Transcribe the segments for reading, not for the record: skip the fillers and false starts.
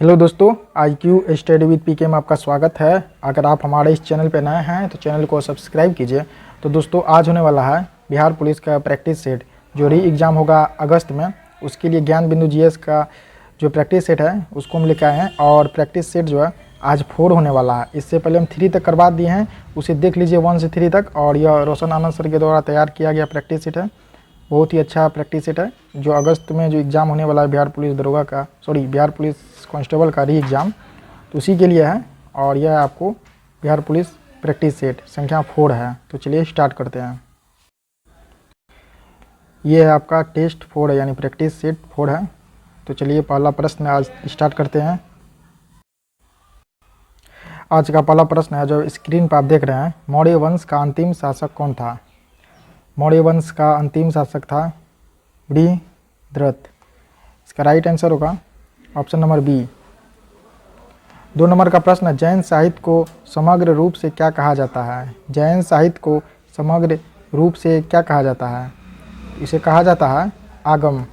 Hello दोस्तों, IQ study with पीके में आपका स्वागत है। अगर आप हमारे इस चैनल पर नए हैं तो चैनल को सब्सक्राइब कीजिए। तो दोस्तों, आज होने वाला है बिहार पुलिस का प्रैक्टिस सेट जो री एग्ज़ाम होगा अगस्त में। उसके लिए ज्ञान बिंदु GS का जो प्रैक्टिस सेट है उसको हम लेकर आए हैं। और प्रैक्टिस सेट जो है आज 4 होने वाला है। इससे पहले हम 3 तक करवा दिए हैं, उसे देख लीजिए 1 से 3 तक। और यह रोशन आनंद सर के द्वारा तैयार किया गया प्रैक्टिस सेट है। बहुत ही अच्छा प्रैक्टिस सेट है जो अगस्त में जो एग्ज़ाम होने वाला है बिहार पुलिस दरोगा का, बिहार पुलिस कांस्टेबल का री एग्ज़ाम, तो उसी के लिए है। और यह आपको बिहार पुलिस प्रैक्टिस सेट संख्या 4 है। तो चलिए स्टार्ट करते हैं। ये है आपका टेस्ट 4 है, यानी प्रैक्टिस सेट 4 है। तो चलिए पहला प्रश्न आज स्टार्ट करते हैं। आज का पहला प्रश्न है जो स्क्रीन पर आप देख रहे हैं। मौर्य वंश का अंतिम शासक कौन था? मौर्य वंश का अंतिम शासक था बृहद्रथ। इसका राइट आंसर होगा ऑप्शन नंबर बी। 2 नंबर का प्रश्न है, जैन साहित्य को समग्र रूप से क्या कहा जाता है? जैन साहित्य को समग्र रूप से क्या कहा जाता है? इसे कहा जाता है आगम।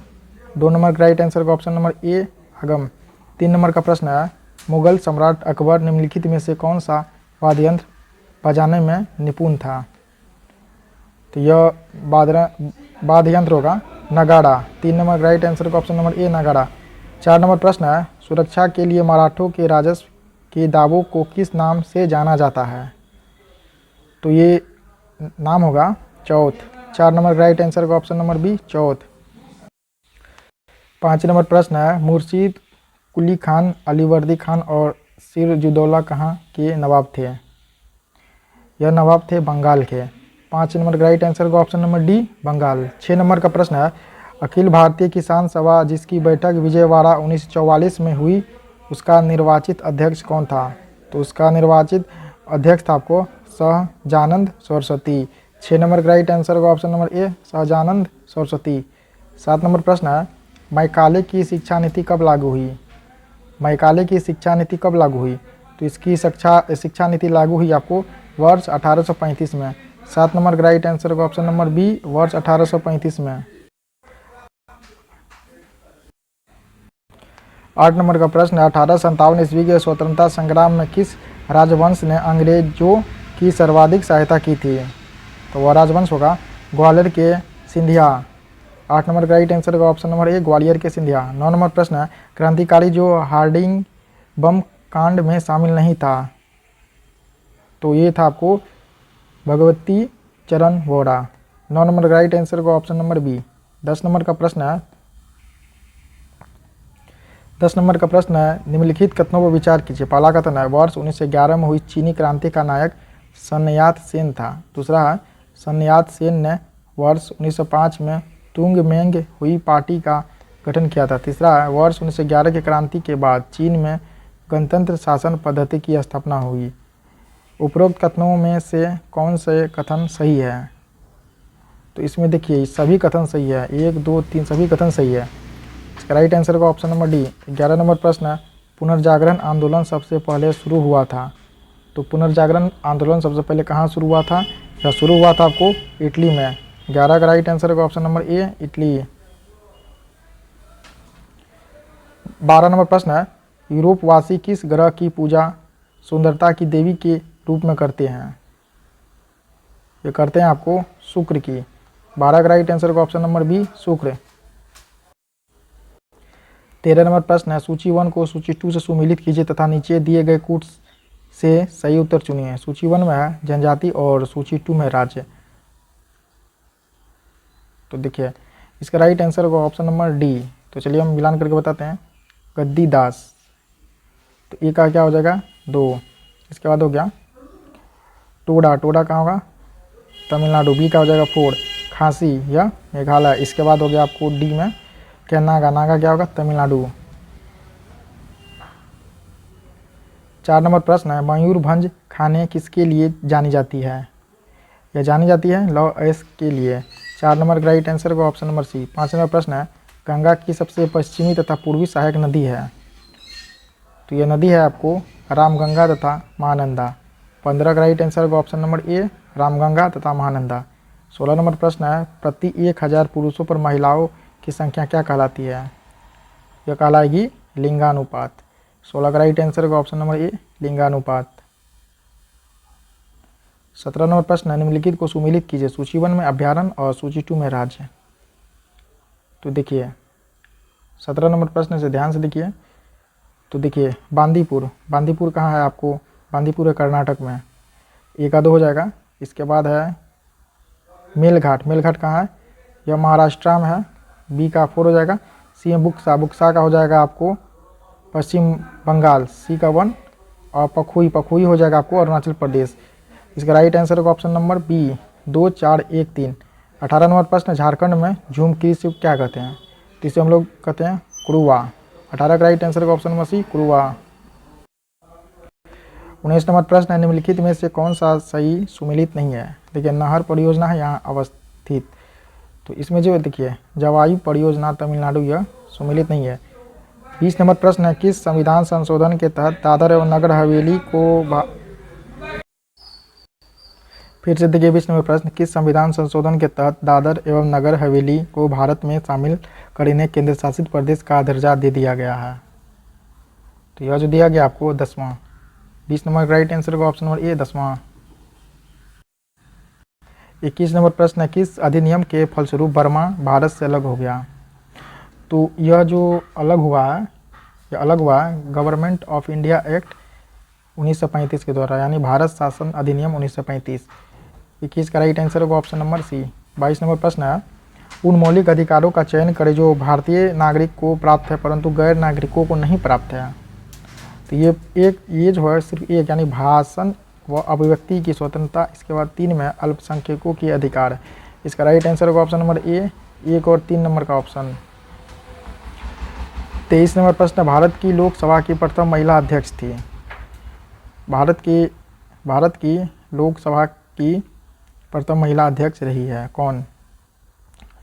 2 नंबर का राइट आंसर का ऑप्शन नंबर ए आगम। 3 नंबर का प्रश्न है, मुगल सम्राट अकबर निम्नलिखित में से कौन सा वाद्य यंत्र बजाने में निपुण था? तो यह वाद्य यंत्र होगा नगाड़ा। 3 नंबर का राइट आंसर का ऑप्शन नंबर ए नगाड़ा। 4 नंबर प्रश्न है, सुरक्षा के लिए मराठों के राजस्व के दावों को किस नाम से जाना जाता है? तो ये नाम होगा चौथ। 4 नंबर का राइट आंसर का ऑप्शन नंबर बी चौथ। 5 नंबर प्रश्न है, मुर्शीद कुली खान, अलीवर्दी खान और सिरजुद्दौला कहाँ के नवाब थे? यह नवाब थे बंगाल के। 5 नंबर का राइट आंसर का option number D Bengal. 6 number का प्रश्न है, अखिल भारतीय किसान सभा जिसकी बैठक विजयवाड़ा 1944 में हुई, उसका निर्वाचित अध्यक्ष कौन था? तो उसका निर्वाचित अध्यक्ष था आपको सहजानंद सरस्वती। 6 नंबर का राइट आंसर का ऑप्शन नंबर ए सहजानंद सरस्वती। 7 नंबर प्रश्न है, मैकाले की शिक्षा नीति कब लागू हुई? मैकाले की शिक्षा नीति कब लागू हुई? तो इसकी शिक्षा नीति लागू हुई आपको वर्ष 1835 में। 7 नंबर का राइट आंसर का ऑप्शन नंबर बी वर्ष 1835 में। 8 नंबर का प्रश्न है, 1857 ईस्वी के स्वतंत्रता संग्राम में किस राजवंश ने अंग्रेजों की सर्वाधिक सहायता की थी? तो वह राजवंश होगा ग्वालियर के सिंधिया। 8 नंबर का राइट आंसर का ऑप्शन नंबर ए ग्वालियर के सिंधिया। 9 नंबर प्रश्न है, क्रांतिकारी जो हार्डिंग बम कांड में शामिल नहीं था? तो ये था आपको भगवती चरण वोरा। 9 नंबर का राइट आंसर का ऑप्शन नंबर बी। 10 नंबर का प्रश्न है, 10 नंबर का प्रश्न है, निम्नलिखित कथनों पर विचार कीजिए। पहला कथन है, वर्ष 1911 में हुई चीनी क्रांति का नायक सन यात सेन था। दूसरा है, सन यात सेन ने वर्ष 1905 में तुंग मेंग हुई पार्टी का गठन किया था। तीसरा है, वर्ष 1911 की क्रांति के बाद चीन में गणतंत्र शासन पद्धति की स्थापना हुई। उपरोक्त कथनों में से कौन से कथन सही है? तो इसमें देखिए सभी कथन सही है, 1 2 3 सभी कथन सही है। इसका राइट आंसर का ऑप्शन नंबर डी। 11 नंबर प्रश्न है, पुनर्जागरण आंदोलन सबसे पहले शुरू हुआ था? तो पुनर्जागरण आंदोलन सबसे पहले कहाँ शुरू हुआ था? यह शुरू हुआ था आपको इटली में। 11 का राइट आंसर का ऑप्शन नंबर ए इटली। 12 नंबर प्रश्न है, यूरोपवासी किस ग्रह की पूजा सुंदरता की देवी के रूप में करते हैं? ये करते हैं आपको शुक्र की। 12 का राइट आंसर का ऑप्शन नंबर बी शुक्र। 13 नंबर प्रश्न है, सूची 1 को सूची 2 से सुमेलित कीजिए तथा नीचे दिए गए कूट से सही उत्तर चुनिए। सूची 1 में है जनजाति और सूची 2 में राज्य। तो देखिए इसका राइट आंसर होगा ऑप्शन नंबर डी। तो चलिए हम मिलान करके बताते हैं। गद्दीदास, तो ए का क्या हो जाएगा 2। इसके बाद हो गया टोडा, टोडा कहाँ होगा तमिलनाडु। बी का हो जाएगा 4 खांसी या मेघालय। इसके बाद हो गया आपको डी में क्या नागा, नागा क्या होगा तमिलनाडु। 4 नंबर प्रश्न है, मयूरभंज खाने किसके लिए जानी जाती है? यह जानी जाती है लौ ऐश के लिए। 4 नंबर का राइट आंसर का ऑप्शन नंबर सी। 5 नंबर प्रश्न है, गंगा की सबसे पश्चिमी तथा पूर्वी सहायक नदी है? तो यह नदी है आपको रामगंगा तथा महानंदा। 15 का राइट आंसर का ऑप्शन नंबर ए रामगंगा तथा महानंदा। 16 नंबर प्रश्न है, प्रति 1000 पुरुषों पर महिलाओं की संख्या क्या कहलाती है? यह कहलाएगी लिंगानुपात। 16 का राइट आंसर होगा ऑप्शन नंबर ए लिंगानुपात। 17 नंबर प्रश्न है, निम्नलिखित को सुमेलित कीजिए, सूची 1 में अभ्यारण्य और सूची 2 में राज्य। तो देखिए 17 नंबर प्रश्न से ध्यान से देखिए। तो देखिए बांदीपुर, बांदीपुर कहाँ है आपको, बांदीपुर है कर्नाटक में, ए का 2 हो जाएगा। इसके बाद है मेलघाट, मेलघाट कहाँ है, यह महाराष्ट्र में है, बी का 4 हो जाएगा। सी में बुक्सा, बुक्सा का हो जाएगा आपको पश्चिम बंगाल, सी का 1। और पखुई, पखुई हो जाएगा आपको अरुणाचल प्रदेश। इसका राइट आंसर होगा ऑप्शन नंबर बी 2 4 1 3। 18 नंबर प्रश्न, झारखंड में झूम कृषि को क्या कहते हैं, तो इसे हम लोग कहते हैं कुरुआ। 18 का राइट आंसर होगा ऑप्शन नंबर सी कुरुआ। 19 नंबर प्रश्न है, निम्नलिखित में से कौन सा सही सुमेलित नहीं है। देखिए नहर परियोजना है यहाँ अवस्थित, तो इसमें जो देखिए जवायु परियोजना तमिलनाडु, यह सुमेलित नहीं है। 20 नंबर प्रश्न है, किस संविधान संशोधन के तहत दादर एवं नगर हवेली को फिर से देखिए 20 नंबर प्रश्न, किस संविधान संशोधन के तहत दादर एवं नगर हवेली को भारत में शामिल करने केंद्र शासित प्रदेश का दर्जा दे दिया गया है। तो यह जो दिया गया आपको 10वां। 20 नंबर राइट आंसर का ऑप्शन नंबर ए 10वां। 21 नंबर प्रश्न है, किस अधिनियम के फलस्वरूप बर्मा भारत से अलग हो गया। तो यह जो अलग हुआ है, यह अलग हुआ है गवर्नमेंट ऑफ इंडिया एक्ट 1935 के द्वारा, यानी भारत शासन अधिनियम 1935। 21 का राइट आंसर होगा ऑप्शन नंबर सी। 22 नंबर प्रश्न है, उन मौलिक अधिकारों का चयन करें जो भारतीय नागरिक को प्राप्त है परंतु गैर नागरिकों को नहीं प्राप्त है। तो ये जो है सिर्फ एक, यानी भाषण व अभिव्यक्ति की स्वतंत्रता। इसके बाद 3 में अल्पसंख्यकों के अधिकार। इसका राइट आंसर होगा ऑप्शन नंबर ए 1 और 3 नंबर का ऑप्शन। 23 नंबर प्रश्न, भारत की लोकसभा की प्रथम महिला अध्यक्ष थी। भारत की लोकसभा की प्रथम महिला अध्यक्ष रही है कौन,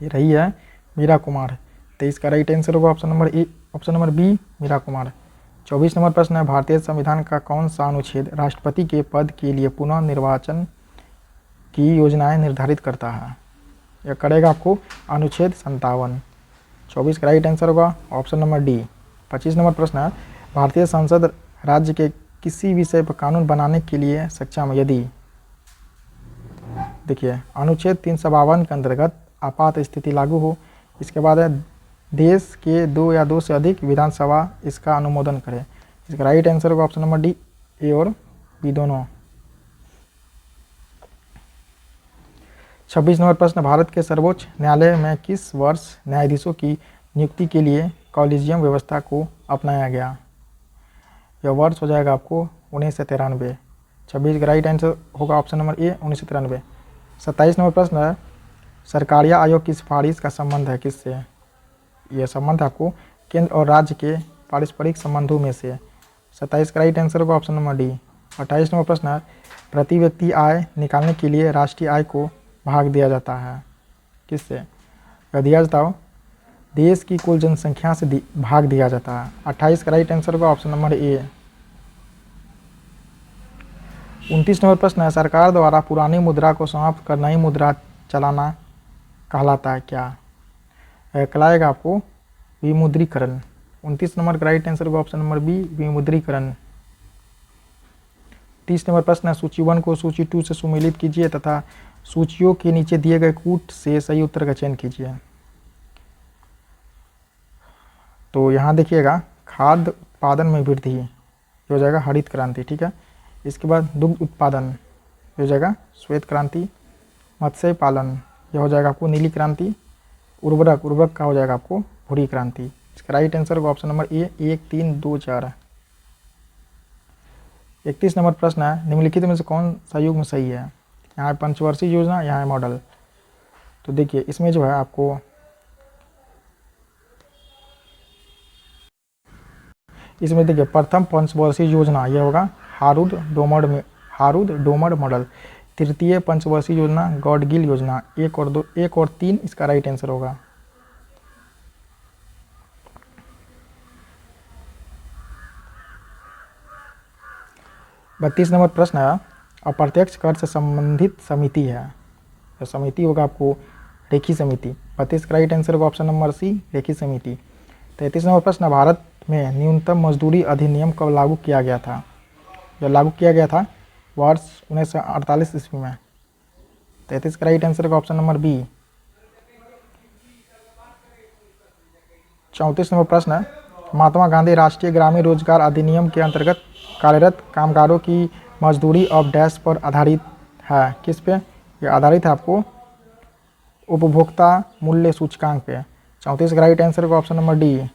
ये रही है मीरा कुमार। 23 का राइट आंसर होगा option number A, option number B Meera Kumar. 24 number प्रश्न है, भारतीय संविधान का कौन सा अनुच्छेद राष्ट्रपति के पद के लिए पुनः निर्वाचन की योजनाएं निर्धारित करता है। यह करेगा आपको अनुच्छेद 57। 24 का राइट आंसर होगा ऑप्शन नंबर डी। 25 नंबर प्रश्न है, भारतीय संसद राज्य के किसी विषय पर कानून बनाने के लिए सक्षम यदि। देखिए अनुच्छेद 352 के अंतर्गत आपात स्थिति लागू हो। इसके बाद है देश के 2 या 2 से अधिक विधानसभा इसका अनुमोदन करे। इसका राइट आंसर होगा ऑप्शन नंबर डी, ए और बी दोनों। 26 नंबर प्रश्न, भारत के सर्वोच्च न्यायालय में किस वर्ष न्यायाधीशों की नियुक्ति के लिए कॉलेजियम व्यवस्था को अपनाया गया। यह वर्ष हो जाएगा आपको 1993। 26 का राइट आंसर होगा ऑप्शन नंबर ए 1993। 27 नंबर प्रश्न है, सरकारिया आयोग की सिफारिश का संबंध है किससे। यह संबंध आपको केंद्र और राज्य के पारस्परिक संबंधों में से। 27 का राइट आंसर होगा ऑप्शन नंबर डी। 28 नंबर प्रश्न है, प्रति व्यक्ति आय निकालने के लिए राष्ट्रीय आय को भाग दिया जाता है किससे। यह दिया जाता हो देश की कुल जनसंख्या से भाग दिया जाता है। 28 का राइट आंसर होगा ऑप्शन नंबर ए। 29 नंबर प्रश्न है, सरकार द्वारा पुरानी मुद्रा को समाप्त कर नई मुद्रा चलाना कहलाता है क्या। कहलाएगा आपको विमुद्रीकरण। 29 नंबर का राइट आंसर होगा ऑप्शन नंबर बी विमुद्रीकरण। 30 नंबर प्रश्न है, सूची 1 को सूची 2 से सुमेलित कीजिए तथा सूचियों के नीचे दिए गए कूट से सही उत्तर का चयन कीजिए। तो यहाँ देखिएगा खाद्य उत्पादन में वृद्धि हो जाएगा हरित क्रांति, ठीक है। इसके बाद दुग्ध उत्पादन हो जाएगा श्वेत क्रांति। मत्स्य पालन यह हो जाएगा आपको नीली क्रांति। उर्वरक का हो जाएगा आपको भूरी क्रांति। इसका राइट आंसर होगा ऑप्शन नंबर ए 1 3 2 4। 31 नंबर प्रश्न है, निम्नलिखित में से कौन सा युग्म सही है। यहाँ है पंचवर्षीय योजना, यहाँ है मॉडल। तो देखिए इसमें जो है आपको इसमें देखिए प्रथम पंचवर्षीय योजना यह होगा हारूद डोमर मॉडल। तृतीय पंचवर्षीय योजना गॉडगिल योजना। 1 और 3 इसका राइट आंसर होगा। बत्तीस नंबर प्रश्न है, अप्रत्यक्ष कर से संबंधित समिति है। तो समिति होगा आपको रेखी समिति। 32 का राइट आंसर होगा ऑप्शन नंबर सी रेखी समिति। 33 नंबर प्रश्न, भारत में न्यूनतम मजदूरी अधिनियम कब लागू किया गया था? जो लागू किया गया था वर्ष 1948 ईस्वी में। 33 का राइट आंसर का ऑप्शन नंबर बी। 34 नंबर प्रश्न है, महात्मा गांधी राष्ट्रीय ग्रामीण रोजगार अधिनियम के अंतर्गत कार्यरत कामगारों की मजदूरी अब डैश पर आधारित है? किस पे यह आधारित है? आपको उपभोक्ता मूल्य सूचकांक पे। 34 का राइट आंसर का ऑप्शन नंबर डी।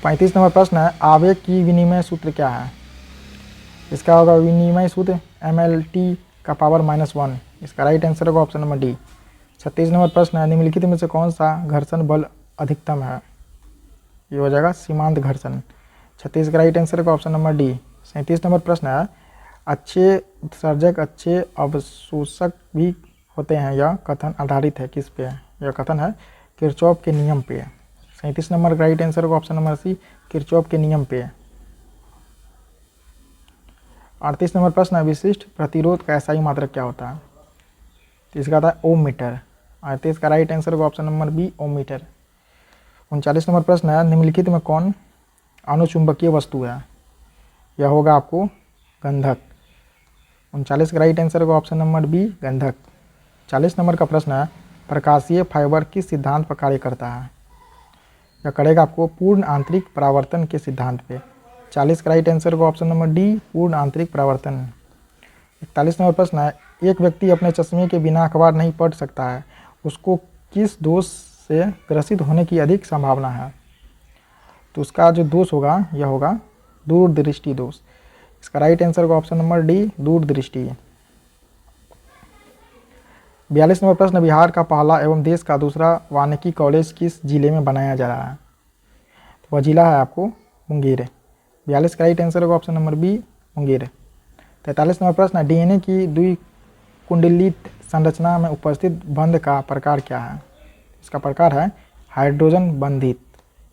35 नंबर प्रश्न है, आवेग की विनिमय सूत्र क्या है? इसका होगा विनिमय सूत्र MLT का पावर -1। इसका राइट आंसर होगा ऑप्शन नंबर डी। 36 नंबर प्रश्न है, निम्नलिखित में से कौन सा घर्षण बल अधिकतम है? ये हो जाएगा सीमांत घर्षण। 36 का राइट आंसर का ऑप्शन नंबर डी। 37 नंबर प्रश्न है, अच्छे उत्सर्जक अच्छे अवशोषक भी होते हैं, यह कथन आधारित है किस पे? यह कथन है किरचॉफ के नियम पे। 37 नंबर का राइट आंसर का ऑप्शन नंबर सी, किरचॉफ के नियम पे। 38 नंबर प्रश्न है, विशिष्ट प्रतिरोध का SI मात्रक क्या होता है? तो इसका आता है ओम मीटर। 38 का राइट आंसर का ऑप्शन नंबर बी, ओम मीटर। 39 नंबर प्रश्न है, निम्नलिखित में कौन अनुचुंबकीय वस्तु है? यह होगा आपको गंधक। 39 का राइट आंसर का ऑप्शन नंबर बी, गंधक। 40 नंबर का प्रश्न है, प्रकाशीय फाइबर किस सिद्धांत पर कार्य करता है? यह करेगा आपको पूर्ण आंतरिक परावर्तन के सिद्धांत पे। 40 का राइट आंसर का ऑप्शन नंबर डी, पूर्ण आंतरिक परावर्तन। 41 नंबर प्रश्न है, एक व्यक्ति अपने चश्मे के बिना अखबार नहीं पढ़ सकता है, उसको किस दोष से ग्रसित होने की अधिक संभावना है? तो उसका जो दोष होगा यह होगा दूरदृष्टि दोष। इसका राइट आंसर का ऑप्शन नंबर डी, दूरदृष्टि। 42 नंबर प्रश्न, बिहार का पहला एवं देश का दूसरा वानिकी कॉलेज किस जिले में बनाया जा रहा है? तो वह जिला है आपको मुंगेर। 42 का राइट आंसर का option number B, Munger. 43 number प्रश्न, DNA की द्विकुंडलित संरचना में उपस्थित बंध का प्रकार क्या है? इसका प्रकार है हाइड्रोजन बंधित।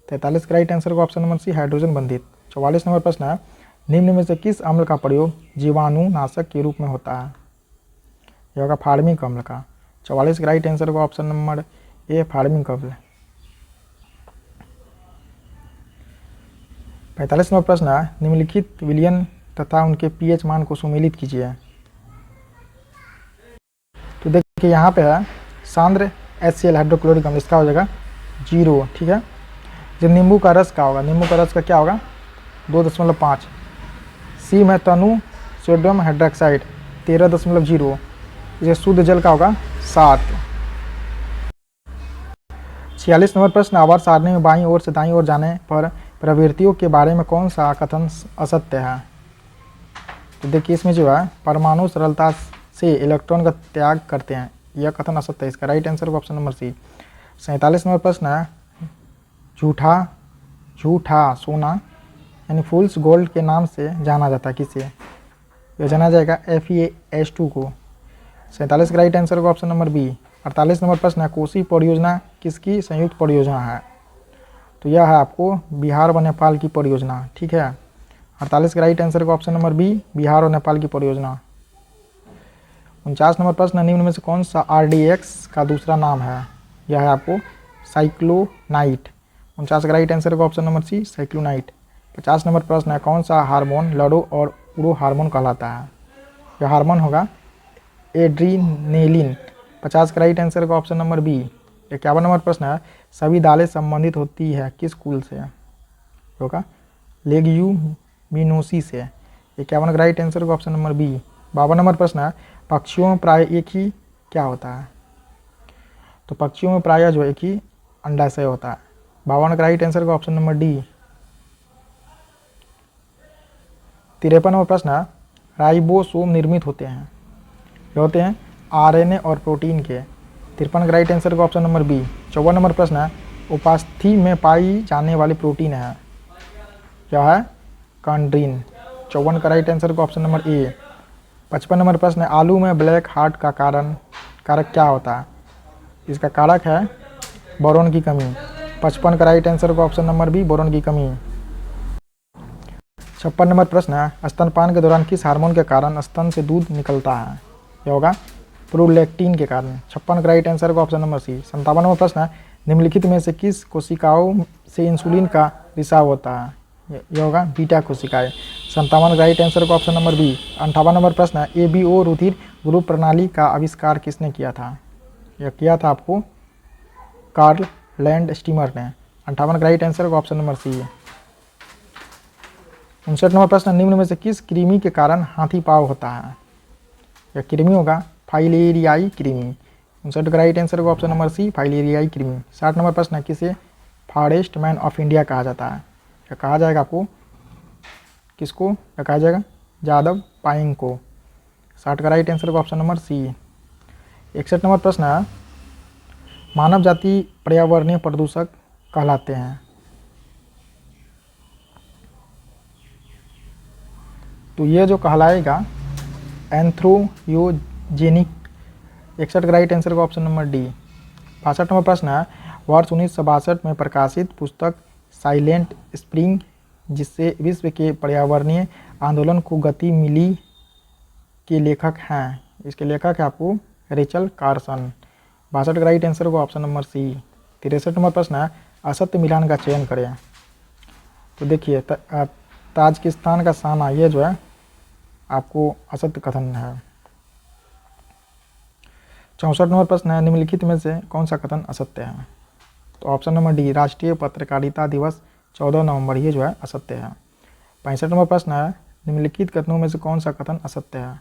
43 का राइट आंसर का ऑप्शन नंबर सी, हाइड्रोजन बंधित। 44 नंबर प्रश्न है, निम्न में से किस अम्ल का प्रयोग जीवाणुनाशक के रूप में होता है? यह होगा फार्मिक अम्ल का। 44 का राइट आंसर का ऑप्शन नंबर ए, फार्मिक अम्ल। 45 नंबर प्रश्न है, निम्नलिखित विलयन तथा उनके pH मान को सुमेलित कीजिए। तो देखिए यहाँ पे है सांद्र HCl हाइड्रोक्लोरिक अम्ल, इसका हो जाएगा 0। ठीक है। जब नींबू का रस का होगा, नींबू का रस का क्या होगा 2.5। सी में तनु सोडियम हाइड्रोक्साइड 13.0। इसे शुद्ध जल का होगा 7। 46 नंबर प्रश्न, आवर्त सारणी में बाईं ओर से दाईं ओर जाने पर प्रवृत्तियों के बारे में कौन सा कथन असत्य है? तो देखिए इसमें जो है परमाणु सरलता से इलेक्ट्रॉन का त्याग करते हैं, यह कथन असत्य है। इसका right answer option number C. 47 number प्रश्न है, झूठा सोना यानी फूल्स गोल्ड के नाम से जाना जाता है किसे? यह जाना जाएगा FeS2 को। 47 का राइट आंसर का ऑप्शन नंबर बी। 48 नंबर प्रश्न है, कोसी परियोजना किसकी संयुक्त परियोजना है? तो यह है आपको बिहार व नेपाल की परियोजना। ठीक है। 48 का राइट आंसर का ऑप्शन नंबर बी, बिहार और नेपाल की परियोजना। 49 नंबर प्रश्न, निम्न में से कौन सा RDX का दूसरा नाम है? यह है आपको साइक्लोनाइट। 49 का राइट आंसर का ऑप्शन नंबर सी, साइक्लोनाइट। 50 नंबर प्रश्न है, कौन सा हार्मोन लड़ो और उड़ो हार्मोन कहलाता है? यह हार्मोन होगा एड्रीनेलिन। 50 का राइट आंसर का ऑप्शन नंबर बी। 51 नंबर प्रश्न है, सभी दालें संबंधित होती है किस कुल से? होगा लेग्यूमिनोसी से। 51 का राइट आंसर का ऑप्शन नंबर बी। 52 नंबर प्रश्न है, पक्षियों में प्राय एक ही क्या होता है? तो पक्षियों में प्राय जो एक ही अंडाशय होता है। 52 का राइट आंसर का ऑप्शन नंबर डी। 53 नंबर प्रश्न है, राइबोसोम निर्मित होते हैं, ये होते हैं RNA और प्रोटीन के। 53 का राइट आंसर का ऑप्शन नंबर बी। 54 नंबर प्रश्न है, उपास्थि में पाई जाने वाली प्रोटीन है, क्या है? कॉन्ड्रीन। 54 का राइट आंसर का ऑप्शन नंबर ए। 55 नंबर प्रश्न है, आलू में ब्लैक हार्ट का कारक क्या होता है? इसका कारक है बोरोन की कमी। 55 का राइट आंसर का ऑप्शन नंबर बी, बोरोन की कमी। 56 नंबर प्रश्न है, स्तनपान के दौरान किस हार्मोन के कारण स्तन से दूध निकलता है? यह होगा प्रोलैक्टिन के कारण। 56 का राइट आंसर का ऑप्शन नंबर सी। 57 नंबर प्रश्न है, निम्नलिखित में से किस कोशिकाओं से इंसुलिन का रिसाव होता है? ये होगा बीटा कोशिकाएं। 57 राइट आंसर को ऑप्शन नंबर बी। 58 नंबर प्रश्न है, एबीओ रुधिर ग्रुप प्रणाली का आविष्कार किसने किया था? यह किया था आपको कार्ल लैंड स्टीमर ने। 58 का राइट आंसर को ऑप्शन नंबर सी है। 59 नंबर प्रश्न, निम्न में से किस कृमि के कारण हाथी पाँव होता है? यह कृमि होगा फाइलेरियाई कृमि। 59 का राइट आंसर को ऑप्शन नंबर सी, फाइलेरियाई कृमि। 60 नंबर प्रश्न है, किसे फॉरेस्ट मैन ऑफ इंडिया कहा जाता है? यह कहा जाएगा आपको किसको? यह कहा जाएगा यादव पायेंग को। 60 का राइट आंसर को ऑप्शन नंबर सी। 61 नंबर प्रश्न है, मानव जाति पर्यावरणीय प्रदूषक कहलाते हैं। तो ये जो कहलाएगा एंथ्रोपोजेनिक। 61 का राइट आंसर का ऑप्शन नंबर डी। 62 नंबर प्रश्न है, वर्ष 1962 में प्रकाशित पुस्तक साइलेंट स्प्रिंग, जिससे विश्व के पर्यावरणीय आंदोलन को गति मिली, के लेखक हैं? इसके लेखक है आपको रेचल कार्सन। 62 का राइट आंसर को ऑप्शन नंबर सी। 63 नंबर प्रश्न है, असत्य मिलान का चयन करें। तो देखिए ताजिकिस्तान का साना, ये जो है आपको असत्य कथन है। 64 नंबर प्रश्न है, निम्नलिखित में से कौन सा कथन असत्य है? तो ऑप्शन नंबर डी, राष्ट्रीय पत्रकारिता दिवस 14 नवंबर, ये जो है असत्य है। 65 नंबर प्रश्न है, निम्नलिखित कथनों में से कौन सा कथन असत्य है?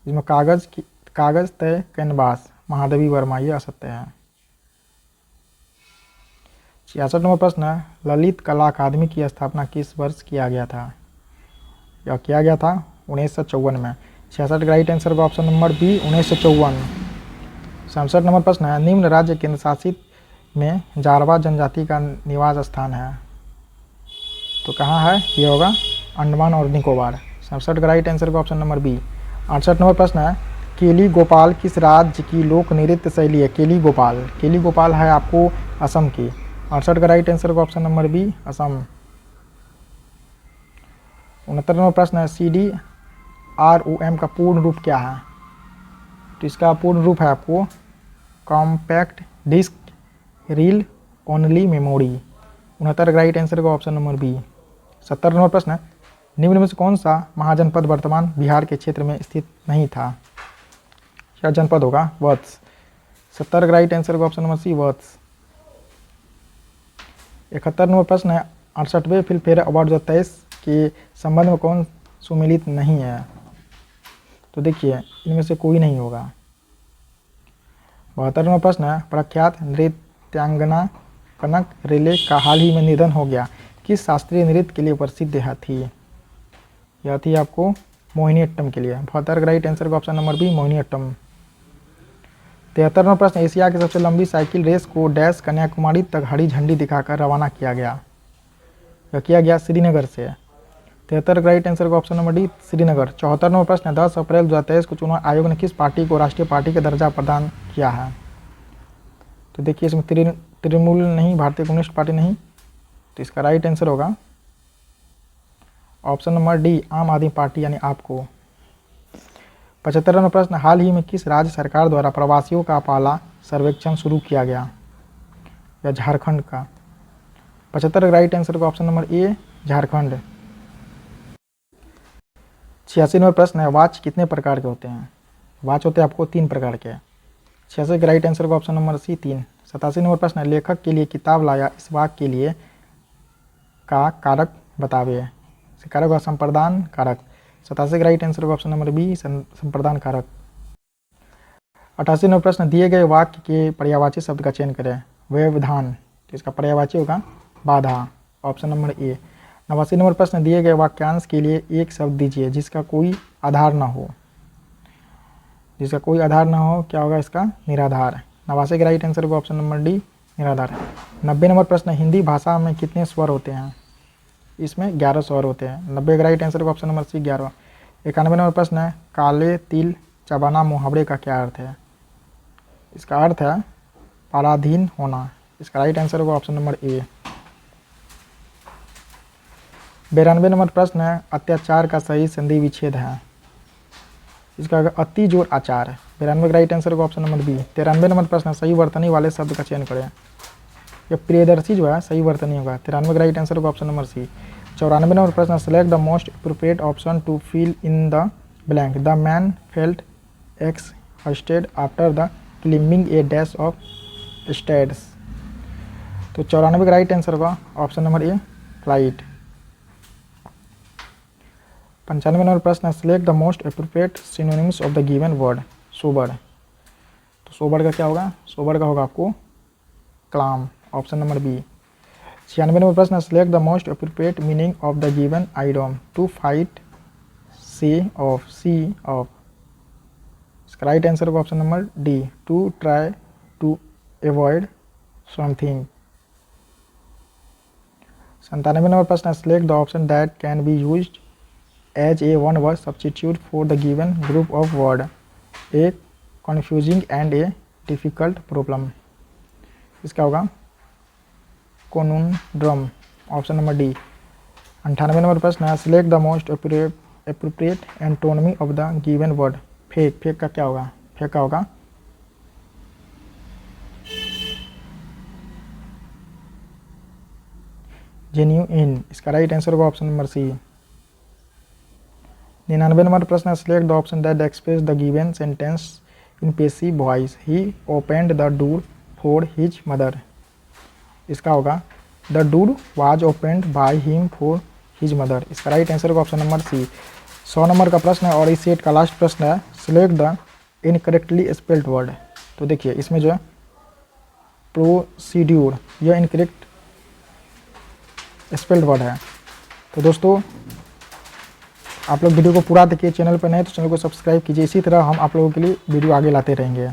इसमें कागज तय कैनवास, महादेवी वर्मा, ये असत्य है। 66 नंबर प्रश्न है, ललित कला अकादमी की स्थापना किस वर्ष किया गया था? यह किया गया था 1954 में। 66 का राइट आंसर का ऑप्शन नंबर बी, 1954। 67 नंबर प्रश्न है, निम्न राज्य केंद्र शासित में जारवा जनजाति का निवास स्थान है? तो कहाँ है? ये होगा अंडमान और निकोबार। 67 का राइट आंसर का ऑप्शन नंबर बी। 68 नंबर प्रश्न है, केली गोपाल किस राज्य की लोक नृत्य शैली है? केली गोपाल है आपको असम की। 68 का राइट आंसर का option number B, Assam. 69 number प्रश्न है, CDROM का पूर्ण रूप क्या है? तो इसका पूर्ण रूप है आपको compact disc read only memory. 69 का राइट आंसर का ऑप्शन नंबर बी। 70 नंबर प्रश्न है, निम्न में से कौन सा महाजनपद वर्तमान बिहार के क्षेत्र में स्थित नहीं था? क्या जनपद होगा? वत्स। 70 का राइट आंसर का ऑप्शन नंबर सी, वत्स। 71 नंबर प्रश्न है, 68वें फिल्म फेयर अवार्ड 2023 के संबंध में कौन सुमेलित नहीं है? तो देखिए इनमें से कोई नहीं होगा। 72 नंबर प्रश्न है, प्रख्यात नृत्यांगना कनक रेले का हाल ही में निधन हो गया, किस शास्त्रीय नृत्य के लिए प्रसिद्ध थी? यह थी आपको मोहिनीअट्टम के लिए। 72 का राइट आंसर का option number B, Mohiniyattam. 73 number प्रश्न, एशिया की सबसे लंबी साइकिल रेस को डैश कन्याकुमारी तक हरी झंडी दिखाकर रवाना किया गया? यह किया गया श्रीनगर से। 73 का राइट आंसर का option number D, Srinagar. 74 number प्रश्न, 10 अप्रैल 2023 को चुनाव आयोग ने किस पार्टी को राष्ट्रीय पार्टी का दर्जा प्रदान किया है? तो देखिए इसमें तृणमूल नहीं, भारतीय कम्युनिस्ट पार्टी नहीं, तो इसका राइट आंसर होगा ऑप्शन नंबर डी, आम आदमी पार्टी यानी आपको। 75 नंबर प्रश्न, हाल ही में किस राज्य सरकार द्वारा प्रवासियों का पहला सर्वेक्षण शुरू किया गया? या झारखंड का। 75 का राइट आंसर का ऑप्शन नंबर ए, झारखंड। 86 नंबर प्रश्न है, वाच कितने प्रकार के होते हैं? वाच होते हैं आपको 3 प्रकार के। 86 का राइट आंसर का ऑप्शन नंबर सी, 3। 87 नंबर प्रश्न है, लेखक के लिए किताब लाया इस वाक्य के लिए का कारक बतावे? कारक का संप्रदान कारक। 87 का राइट आंसर का ऑप्शन नंबर बी, संप्रदान कारक। 88 नंबर प्रश्न, दिए गए वाक्य के पर्यायवाची शब्द का चयन करें। व्यवधान, तो इसका पर्यायवाची होगा बाधा, ऑप्शन नंबर ए। 89 नंबर प्रश्न, दिए गए वाक्यांश के लिए एक शब्द दीजिए जिसका कोई आधार न हो। जिसका कोई आधार न हो, क्या होगा इसका? निराधार। 89 का राइट आंसर का ऑप्शन नंबर डी, निराधार। 90 नंबर प्रश्न, हिंदी भाषा में कितने स्वर होते हैं? इसमें 11 स्वर होते हैं। 90 का राइट आंसर का ऑप्शन नंबर सी, 11। 91 नंबर प्रश्न है, काले तिल चबाना मुहावरे का क्या अर्थ है? इसका अर्थ है पराधीन होना। इसका राइट आंसर होगा ऑप्शन नंबर ए। 92 नंबर प्रश्न है, अत्याचार का सही संधि विच्छेद है? इसका अति जोर आचार। 93 का राइट आंसर होगा ऑप्शन नंबर बी। 93 नंबर प्रश्न है, सही वर्तनी वाले शब्द का चयन करें। ये प्रियदर्शी जो है सही वर्तनी होगा। 93 का राइट आंसर होगा ऑप्शन नंबर सी। 94 नंबर प्रश्न, select the most appropriate option to fill in the blank. The man felt exhausted after the climbing a dash of stairs. तो 94 का राइट आंसर होगा option number A, flight. 95 number प्रश्न है, select the most appropriate synonyms of the given word. Sober. तो sober का क्या होगा? Sober का होगा आपको calm, option number B. 96 number प्रश्न है, select the most appropriate meaning of the given idiom. To fight, shy of, shy of. इसका राइट आंसर होगा option number D, to try to avoid something. 97 number प्रश्न है, select the option that can be used as a one word substitute for the given group of word, a confusing and a difficult problem। इसका होगा conundrum, option number D. 98 number प्रश्न है, select the most appropriate antonymy of the given word। Fake. Fake का क्या होगा? Fake का होगा genuine। इसका राइट आंसर होगा ऑप्शन नंबर सी। 99 नंबर प्रश्न है, select the option that express the given sentence in passive voice. He opened the door for his mother. इसका होगा the door was opened by him for his mother. इसका right answer होगा option number सी। 100 number का प्रश्न है और इस set का लास्ट प्रश्न है, select the incorrectly spelled word. तो देखिए इसमें जो है प्रोसीड्यूर, यह इनकरेक्ट स्पेल्ड वर्ड है। तो दोस्तों आप लोग वीडियो को पूरा देखिए। चैनल पर नए तो चैनल को सब्सक्राइब कीजिए। इसी तरह हम आप लोगों के लिए वीडियो आगे लाते रहेंगे।